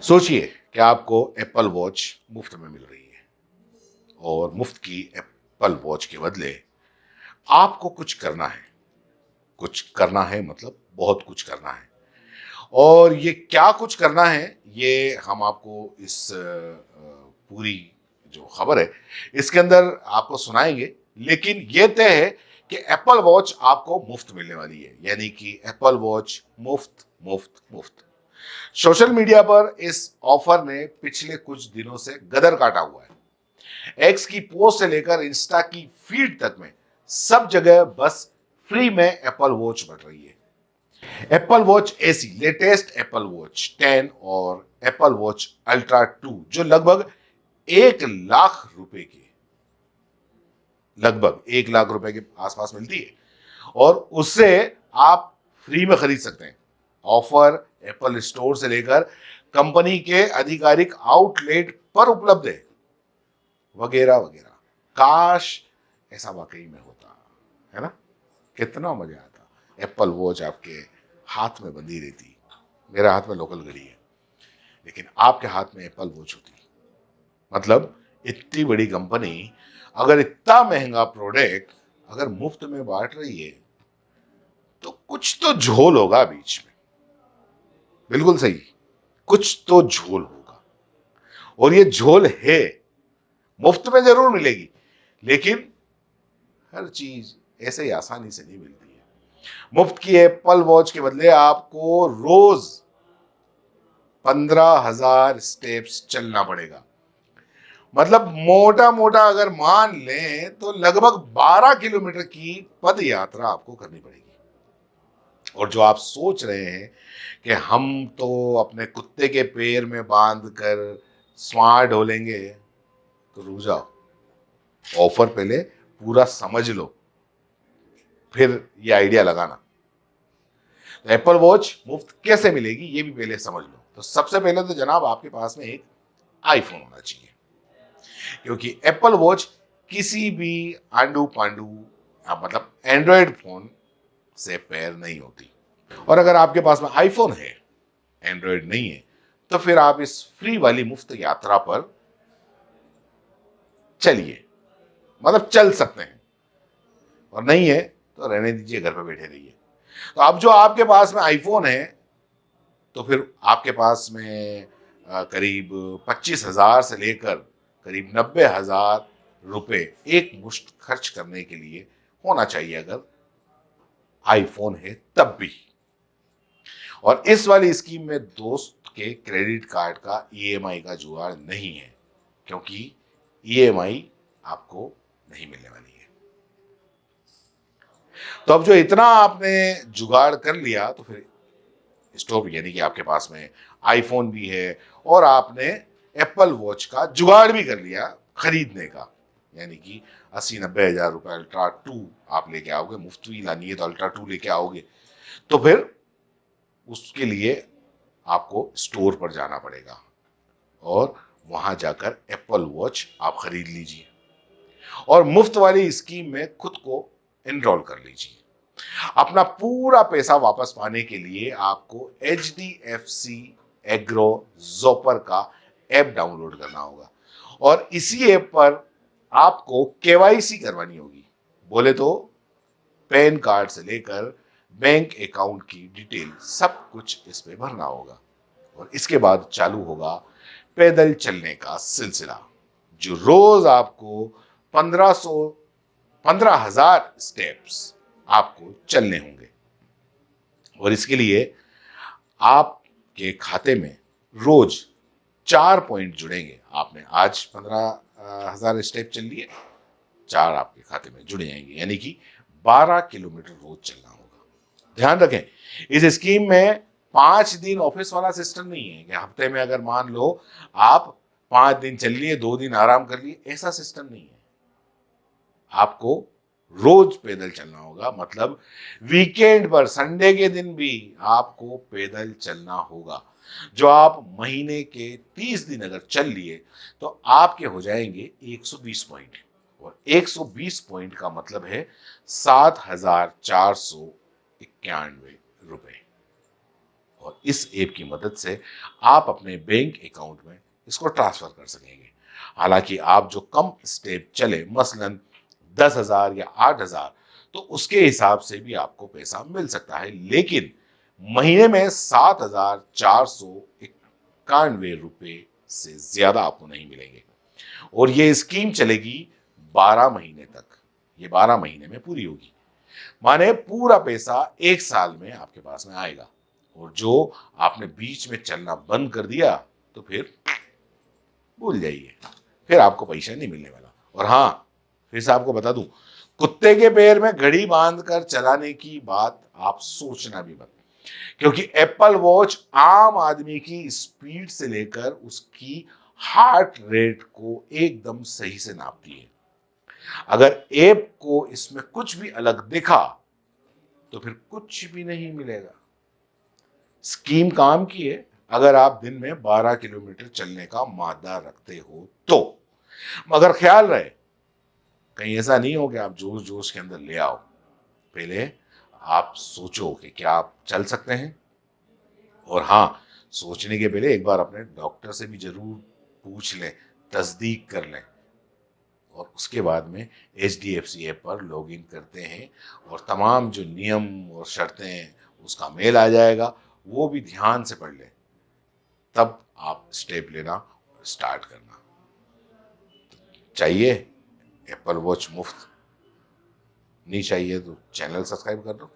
सोचिए कि आपको एप्पल वॉच मुफ्त में मिल रही है और मुफ्त की एप्पल वॉच के बदले आपको कुछ करना है। कुछ करना है मतलब बहुत कुछ करना है। और ये क्या कुछ करना है, ये हम आपको इस पूरी जो खबर है इसके अंदर आपको सुनाएंगे। लेकिन ये तय है कि एप्पल वॉच आपको मुफ्त मिलने वाली है, यानी कि एप्पल वॉच मुफ्त मुफ्त मुफ्त। सोशल मीडिया पर इस ऑफर ने पिछले कुछ दिनों से गदर काटा हुआ है। एक्स की पोस्ट से लेकर इंस्टा की फीड तक में सब जगह बस फ्री में एप्पल वॉच बढ़ रही है। Apple watch AC, latest Apple watch 10 और एप्पल वॉच अल्ट्रा 2 जो लगभग 1 लाख रुपए के आसपास मिलती है और उससे आप फ्री में खरीद सकते हैं। ऑफर एप्पल स्टोर से लेकर कंपनी के आधिकारिक आउटलेट पर उपलब्ध है, वगैरह वगैरह। काश ऐसा वाकई में होता, है ना? कितना मजा आता। एप्पल वॉच आपके हाथ में बंधी रहती। मेरे हाथ में लोकल घड़ी है, लेकिन आपके हाथ में एप्पल वॉच होती। मतलब इतनी बड़ी कंपनी अगर इतना महंगा प्रोडक्ट अगर मुफ्त में बांट रही है तो कुछ तो झोल होगा बीच में। बिल्कुल सही, कुछ तो झोल होगा। और ये झोल है। मुफ्त में जरूर मिलेगी, लेकिन हर चीज ऐसे ही आसानी से नहीं मिलती है। मुफ्त की एप्पल वॉच के बदले आपको रोज 15,000 स्टेप्स चलना पड़ेगा। मतलब मोटा मोटा अगर मान लें तो लगभग 12 किलोमीटर की पद यात्रा आपको करनी पड़ेगी। और जो आप सोच रहे हैं कि हम तो अपने कुत्ते के पैर में बांध कर स्मार्ट हो लेंगे, तो रुक जाओ। ऑफर पहले पूरा समझ लो, फिर ये आइडिया लगाना। तो एप्पल वॉच मुफ्त कैसे मिलेगी ये भी पहले समझ लो। तो सबसे पहले तो जनाब आपके पास में एक आईफोन होना चाहिए, क्योंकि एप्पल वॉच किसी भी आंडू पांडू मतलब एंड्रॉयड फोन से पैर नहीं होती। और अगर आपके पास में आईफोन है, एंड्रॉयड नहीं है, तो फिर आप इस फ्री वाली मुफ्त यात्रा पर चलिए। मतलब चल सकते हैं, और नहीं है तो रहने दीजिए, घर पे बैठे रहिए। तो अब जो आपके पास में आईफोन है, तो फिर आपके पास में करीब 25,000 से लेकर करीब 90,000 रुपए एक मुश्त खर्च करने के लिए होना चाहिए, अगर आईफोन है तब भी। और इस वाली स्कीम में दोस्त के क्रेडिट कार्ड का ईएमआई का जुगाड़ नहीं है, क्योंकि ईएमआई आपको नहीं मिलने वाली है। तो अब जो इतना आपने जुगाड़ कर लिया, तो फिर स्टोव, यानी कि आपके पास में आईफोन भी है और आपने एप्पल वॉच का जुगाड़ भी कर लिया खरीदने का, यानी कि 80-90 हजार रुपए अल्ट्रा 2 आप लेके आओगे। मुफ्त ही लानी है तो अल्ट्रा 2 लेके आओगे। तो फिर उसके लिए आपको स्टोर पर जाना पड़ेगा और वहां जाकर एप्पल वॉच आप खरीद लीजिए और मुफ्त वाली स्कीम में खुद को एनरोल कर लीजिए। अपना पूरा पैसा वापस पाने के लिए आपको HDFC एग्रो जोपर का ऐप डाउनलोड करना होगा और इसी ऐप पर आपको केवाईसी करवानी होगी। बोले तो पैन कार्ड से लेकर बैंक अकाउंट की डिटेल सब कुछ इस पे भरना होगा। और इसके बाद चालू होगा पैदल चलने का सिलसिला, जो रोज आपको 15,000 स्टेप्स आपको चलने होंगे। और इसके लिए आपके खाते में रोज 4 पॉइंट जुड़ेंगे। आपने आज 15,000 स्टेप चल लिए, 4 आपके खाते में जुड़ जाएंगे, यानी कि 12 किलोमीटर रोज चलना होगा। ध्यान रखें, इस स्कीम में 5 दिन ऑफिस वाला सिस्टम नहीं है कि हफ्ते में अगर मान लो आप 5 दिन चल लिए, 2 दिन आराम कर लिए, ऐसा सिस्टम नहीं है। आपको रोज पैदल चलना होगा। मतलब वीकेंड पर, संडे के दिन भी आपको पैदल चलना होगा। जो आप महीने के 30 दिन अगर चल लिए तो आपके हो जाएंगे 120 पॉइंट। और 120 पॉइंट का मतलब है 7,491 रुपए। और इस ऐप की मदद से आप अपने बैंक अकाउंट में इसको ट्रांसफर कर सकेंगे। हालांकि आप जो कम स्टेप चले, मसलन 10,000 या 8,000, तो उसके हिसाब से भी आपको पैसा मिल सकता है, लेकिन महीने में 7,491 रुपए से ज्यादा आपको नहीं मिलेंगे। और ये स्कीम चलेगी 12 महीने तक। ये 12 महीने में पूरी होगी, माने पूरा पैसा 1 साल में आपके पास में आएगा। और जो आपने बीच में चलना बंद कर दिया तो फिर भूल जाइए, फिर आपको पैसा नहीं मिलने वाला। और हाँ, फिर से आपको बता दूं, कुत्ते के पैर में घड़ी बांधकर चलाने की बात आप सोचना भी मत, क्योंकि एप्पल वॉच आम आदमी की स्पीड से लेकर उसकी हार्ट रेट को एकदम सही से नापती है। अगर ऐप को इसमें कुछ भी अलग दिखा तो फिर कुछ भी नहीं मिलेगा। स्कीम काम की है अगर आप दिन में 12 किलोमीटर चलने का मादा रखते हो तो। मगर ख्याल रहे, कहीं ऐसा नहीं हो कि आप जोश जोश के अंदर ले आओ। पहले आप सोचो कि क्या आप चल सकते हैं। और हाँ, सोचने के पहले एक बार अपने डॉक्टर से भी जरूर पूछ लें, तस्दीक कर लें। और उसके बाद में HDFC ऐप पर लॉगिन करते हैं और तमाम जो नियम और शर्तें हैं उसका मेल आ जाएगा, वो भी ध्यान से पढ़ लें, तब आप स्टेप लेना स्टार्ट करना। चाहिए एप्पल वॉच मुफ्त? नहीं चाहिए तो चैनल सब्सक्राइब कर लो।